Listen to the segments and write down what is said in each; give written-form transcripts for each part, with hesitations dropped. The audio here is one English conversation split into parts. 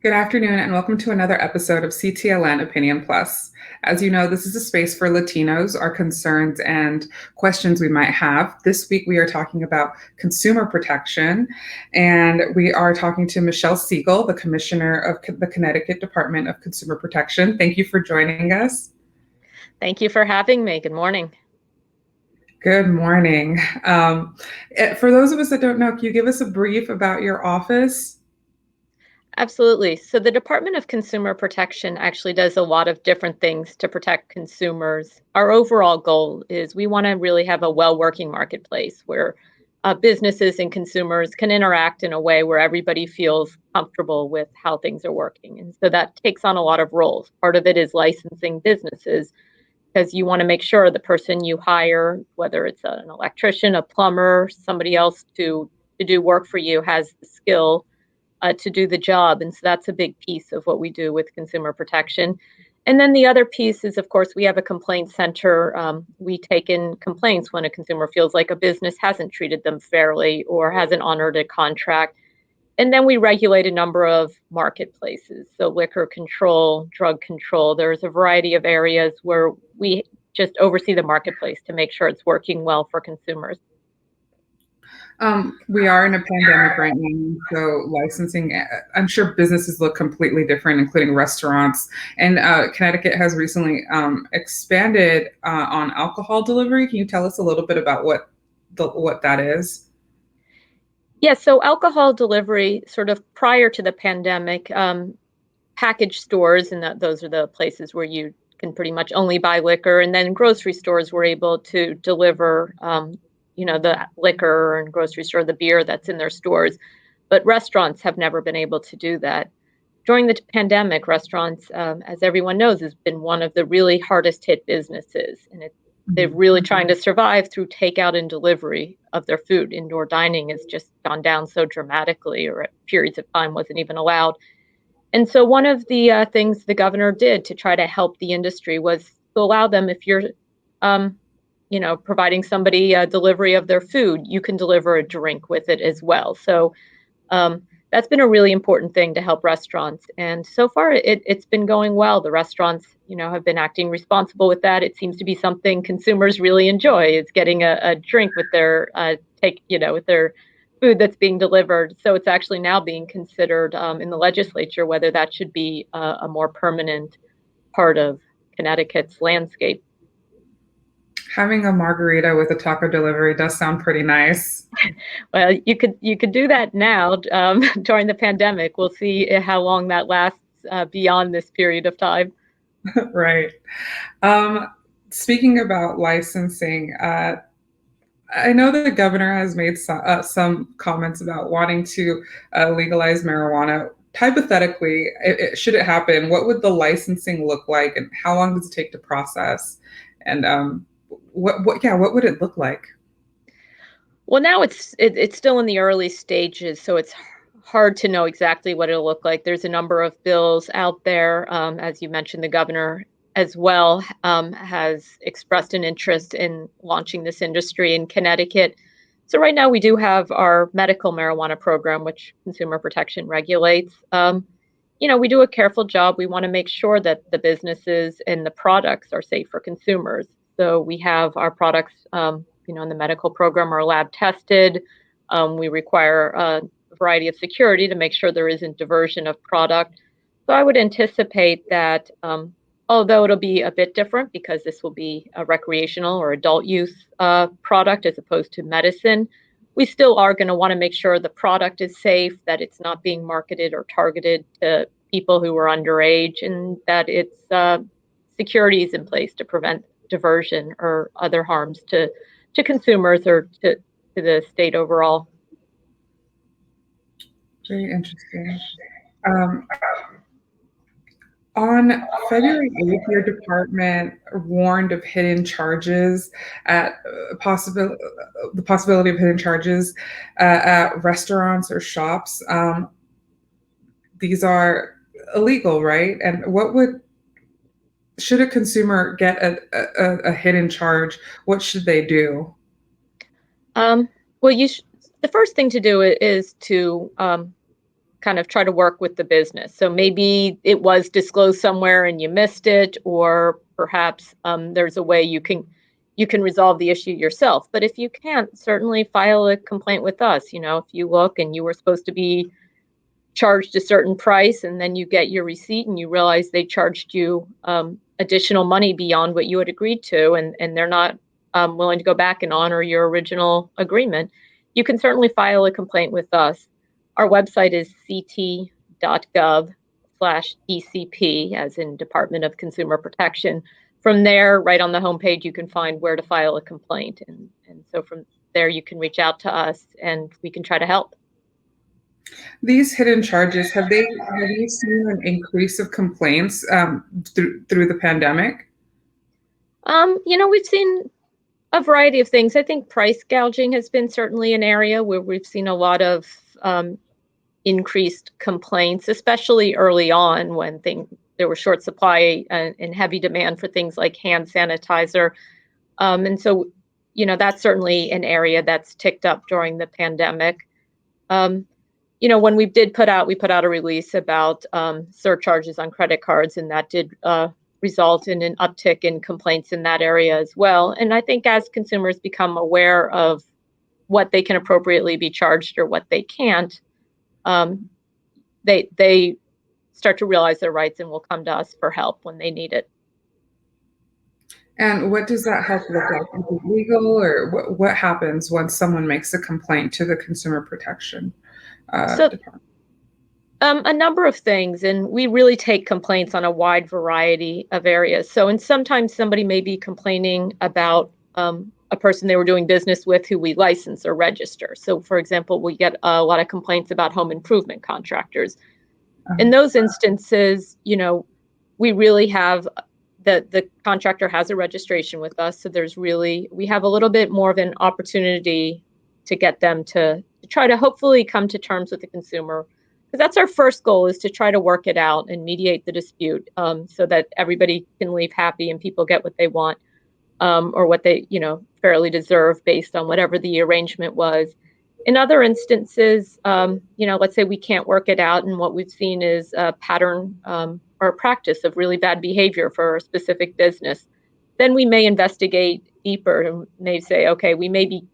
Good afternoon, and welcome to another episode of CTLN Opinion Plus. As you know, this is a space for Latinos, our concerns and questions we might have. This week, we are talking about consumer protection, and we are talking to Michelle Seagull, the Commissioner of the Connecticut Department of Consumer Protection. Thank you for joining us. Thank you for having me. Good morning. Good morning. For those of us that don't know, can you give us a brief about your office? Absolutely. So the Department of Consumer Protection actually does a lot of different things to protect consumers. Our overall goal is we want to really have a well-working marketplace where businesses and consumers can interact in a way where everybody feels comfortable with how things are working. And so that takes on a lot of roles. Part of it is licensing businesses because you want to make sure the person you hire, whether it's an electrician, a plumber, somebody else to do work for you, has the skill to do the job. And so that's a big piece of what we do with consumer protection. And then the other piece is, of course, we have a complaint center. We take in complaints when a consumer feels like a business hasn't treated them fairly or hasn't honored a contract. And then we regulate a number of marketplaces, so liquor control, drug control. There's a variety of areas where we just oversee the marketplace to make sure it's working well for consumers. We are in a pandemic right now, so licensing, I'm sure businesses look completely different, including restaurants. And Connecticut has recently expanded on alcohol delivery. Can you tell us a little bit about what that is? Yeah, so alcohol delivery, sort of prior to the pandemic, package stores, and those are the places where you can pretty much only buy liquor, and then grocery stores were able to deliver, the liquor, and grocery store the beer that's in their stores. But restaurants have never been able to do that. During the pandemic, restaurants, as everyone knows, has been one of the really hardest hit businesses, and they're really trying to survive through takeout and delivery of their food. Indoor dining has just gone down so dramatically, or at periods of time wasn't even allowed. And so one of the things the governor did to try to help the industry was to allow them, if you're, um, providing somebody a delivery of their food, you can deliver a drink with it as well. So um, that's been a really important thing to help restaurants. And so far, it's been going well. The restaurants, have been acting responsible with that. It seems to be something consumers really enjoy. Is getting a drink with their with their food that's being delivered. So it's actually now being considered in the legislature whether that should be a more permanent part of Connecticut's landscape. Having a margarita with a taco delivery does sound pretty nice. Well, you could do that now during the pandemic. We'll see how long that lasts beyond this period of time. Right. Um, Speaking about licensing, I know the governor has made some comments about wanting to legalize marijuana. Hypothetically, should it happen, what would the licensing look like, and how long does it take to process? And what would it look like? Well, now it's still in the early stages, so it's hard to know exactly what it'll look like. There's a number of bills out there, as you mentioned. The governor as well has expressed an interest in launching this industry in Connecticut. So right now we do have our medical marijuana program, which Consumer Protection regulates. We do a careful job. We want to make sure that the businesses and the products are safe for consumers. So we have our products, in the medical program are lab tested. We require a variety of security to make sure there isn't diversion of product. So I would anticipate that, although it'll be a bit different because this will be a recreational or adult use product as opposed to medicine, we still are going to want to make sure the product is safe, that it's not being marketed or targeted to people who are underage, and that it's security is in place to prevent diversion or other harms to consumers or to the state overall. Very interesting. Um, on February 8th, your department warned of hidden charges at the possibility of hidden charges at restaurants or shops. These are illegal, right? And should a consumer get a hidden charge? What should they do? Um, well, the first thing to do is to kind of try to work with the business. So maybe it was disclosed somewhere and you missed it, or perhaps there's a way you can resolve the issue yourself. But if you can't, certainly file a complaint with us. You know, if you look and you were supposed to be charged a certain price and then you get your receipt and you realize they charged you additional money beyond what you had agreed to, and they're not willing to go back and honor your original agreement, you can certainly file a complaint with us. Our website is ct.gov/DCP, as in Department of Consumer Protection. From there, right on the homepage, you can find where to file a complaint. And so from there, you can reach out to us and we can try to help. These hidden charges, have you seen an increase of complaints through the pandemic? We've seen a variety of things. I think price gouging has been certainly an area where we've seen a lot of increased complaints, especially early on when there was short supply and heavy demand for things like hand sanitizer. And so, that's certainly an area that's ticked up during the pandemic. When we put out a release about surcharges on credit cards, and that did result in an uptick in complaints in that area as well. And I think as consumers become aware of what they can appropriately be charged or what they can't, they start to realize their rights and will come to us for help when they need it. And what does that help look like? Is it legal, or what happens once someone makes a complaint to the Consumer Protection Department? A number of things, and we really take complaints on a wide variety of areas. So, and sometimes somebody may be complaining about a person they were doing business with who we license or register. So, for example, we get a lot of complaints about home improvement contractors. In those instances, we really have the contractor has a registration with us. So we have a little bit more of an opportunity to get them to try to hopefully come to terms with the consumer. Because that's our first goal, is to try to work it out and mediate the dispute, so that everybody can leave happy and people get what they want, or what they, fairly deserve based on whatever the arrangement was. In other instances, let's say we can't work it out, and what we've seen is a pattern or a practice of really bad behavior for a specific business. Then we may investigate deeper and may say, okay, we maybe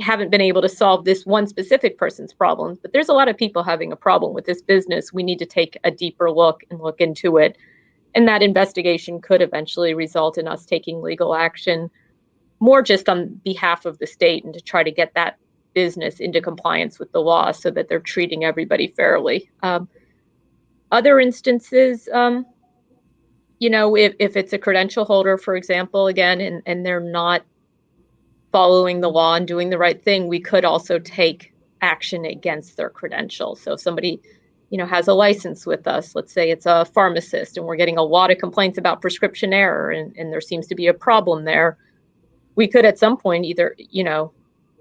haven't been able to solve this one specific person's problems, but there's a lot of people having a problem with this business. We need to take a deeper look and look into it. And that investigation could eventually result in us taking legal action, more just on behalf of the state, and to try to get that business into compliance with the law so that they're treating everybody fairly. Other instances, if it's a credential holder, for example, again, and they're not following the law and doing the right thing, we could also take action against their credential. So if somebody, has a license with us, let's say it's a pharmacist, and we're getting a lot of complaints about prescription error, and there seems to be a problem there, we could at some point either,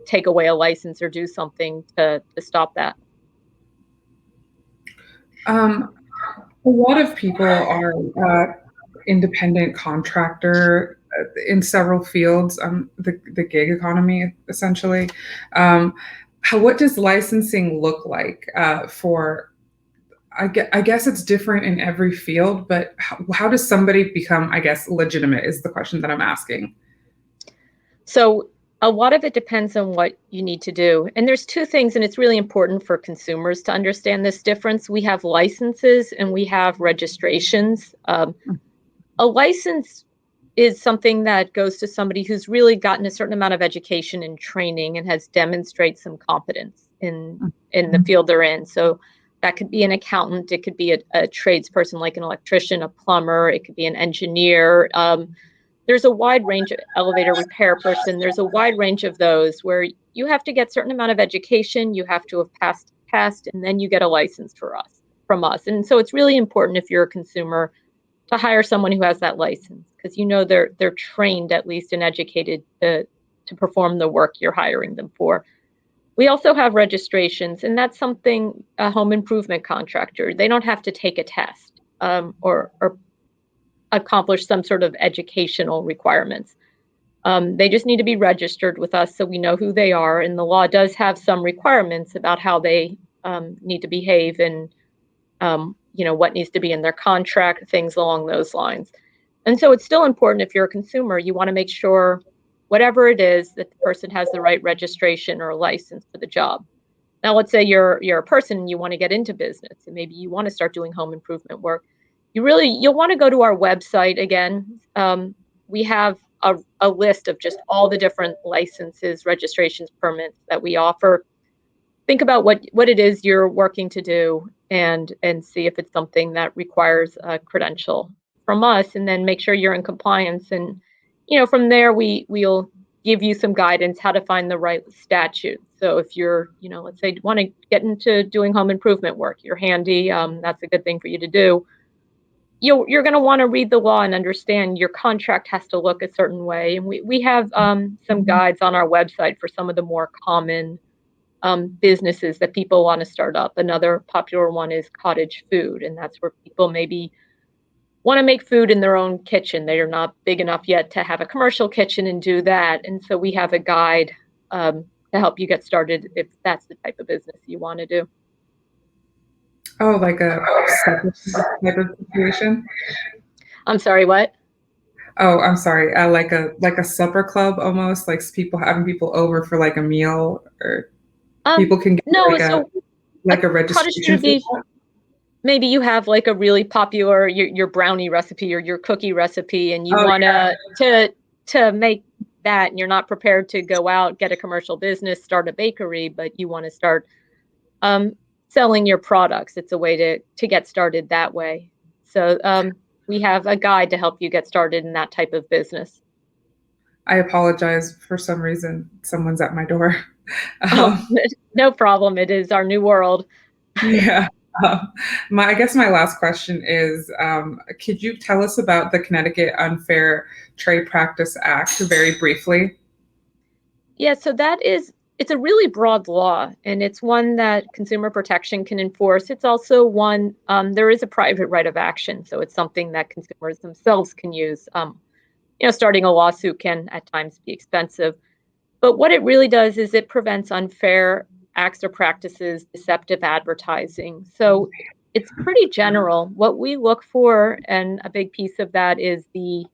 take away a license or do something to stop that. A lot of people are independent contractor in several fields, the gig economy, essentially. What does licensing look like for? I guess it's different in every field, but how does somebody become, I guess, legitimate is the question that I'm asking. So a lot of it depends on what you need to do. And there's two things, and it's really important for consumers to understand this difference. We have licenses and we have registrations. A license is something that goes to somebody who's really gotten a certain amount of education and training and has demonstrated some competence in the field they're in. So that could be an accountant, it could be a tradesperson like an electrician, a plumber, it could be an engineer. There's a wide range of elevator repair person. There's a wide range of those where you have to get a certain amount of education, you have to have passed a test, and then you get a license from us. And so it's really important, if you're a consumer, to hire someone who has that license, because they're trained, at least, and educated to perform the work you're hiring them for. We also have registrations, and that's something a home improvement contractor, they don't have to take a test or accomplish some sort of educational requirements. They just need to be registered with us so we know who they are. And the law does have some requirements about how they need to behave, and what needs to be in their contract, things along those lines. And so it's still important, if you're a consumer, you want to make sure whatever it is, that the person has the right registration or license for the job. Now, let's say you're a person and you want to get into business, and maybe you want to start doing home improvement work. You'll want to go to our website again. We have a list of just all the different licenses, registrations, permits that we offer. Think about what it is you're working to do, and see if it's something that requires a credential from us, and then make sure you're in compliance. And from there, we'll give you some guidance how to find the right statute. So if you're, let's say, want to get into doing home improvement work, you're handy, that's a good thing for you to do. You're going to want to read the law and understand your contract has to look a certain way. And we have some guides on our website for some of the more common businesses that people want to start up. Another popular one is cottage food, and that's where people maybe want to make food in their own kitchen. They are not big enough yet to have a commercial kitchen and do that. And so we have a guide to help you get started if that's the type of business you want to do. Oh, like a separate type of situation? I'm sorry, what? Oh, I'm sorry. Like a supper club almost, like people having people over for like a meal, or people can get No, so a like a cottage registration food for be that. maybe you have like a really popular your brownie recipe or your cookie recipe, and you Oh, want to make that, and you're not prepared to go out, get a commercial business, start a bakery, but you want to start um, selling your products. It's a way to get started that way. So we have a guide to help you get started in that type of business. I apologize. For some reason, someone's at my door. Oh, Um, no problem. It is our new world. yeah. I guess my last question is, could you tell us about the Connecticut Unfair Trade Practice Act very briefly? Yeah, so it's a really broad law, and it's one that consumer protection can enforce. It's also one, there is a private right of action, so it's something that consumers themselves can use. Starting a lawsuit can at times be expensive, but what it really does is it prevents unfair acts or practices, deceptive advertising. So it's pretty general. What we look for, and a big piece of that is the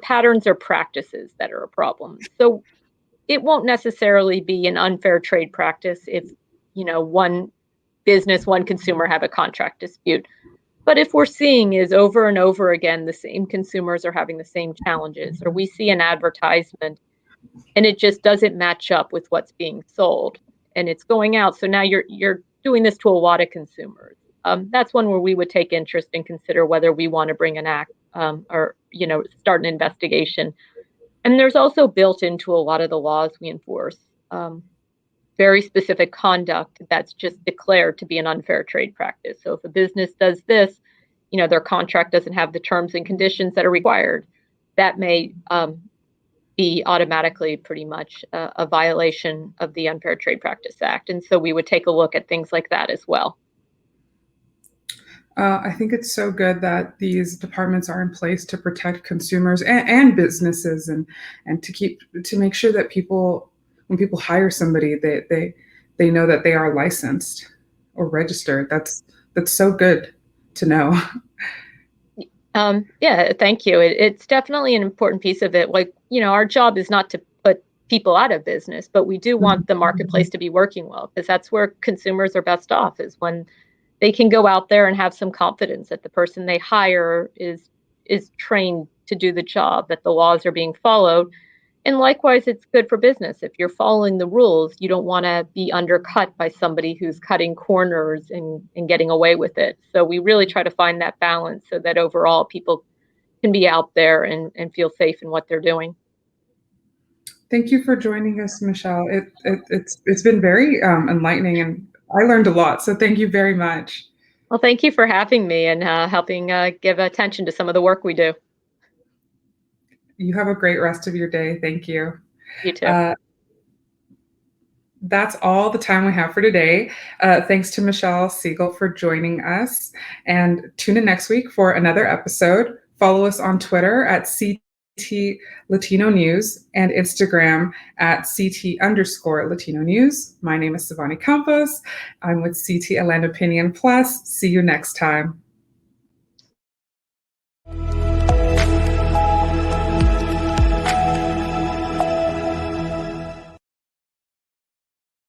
patterns or practices that are a problem. So it won't necessarily be an unfair trade practice if, one business, one consumer have a contract dispute. But if we're seeing is over and over again, the same consumers are having the same challenges, or we see an advertisement and it just doesn't match up with what's being sold, and it's going out. So now you're doing this to a lot of consumers. That's one where we would take interest and consider whether we want to bring an act, or start an investigation. And there's also built into a lot of the laws we enforce very specific conduct that's just declared to be an unfair trade practice. So if a business does this, their contract doesn't have the terms and conditions that are required, that may be automatically pretty much a violation of the Unfair Trade Practice Act. And so we would take a look at things like that as well. I think it's so good that these departments are in place to protect consumers and businesses, and to make sure that when people hire somebody, they know that they are licensed or registered. That's so good to know. Yeah, thank you. It's definitely an important piece of it. Like, our job is not to put people out of business, but we do want the marketplace to be working well, because that's where consumers are best off, is when they can go out there and have some confidence that the person they hire is trained to do the job, that the laws are being followed. And likewise, it's good for business. If you're following the rules, you don't want to be undercut by somebody who's cutting corners and getting away with it. So we really try to find that balance so that overall people can be out there and feel safe in what they're doing. Thank you for joining us, Michelle. It's been very enlightening, and I learned a lot. So thank you very much. Well, thank you for having me and helping give attention to some of the work we do. You have a great rest of your day. Thank you. You too. That's all the time we have for today. Thanks to Michelle Seagull for joining us. And tune in next week for another episode. Follow us on Twitter at CTLN Latino News and Instagram at CT_Latino News. My name is Savani Campos. I'm with CTLN Opinion Plus. See you next time.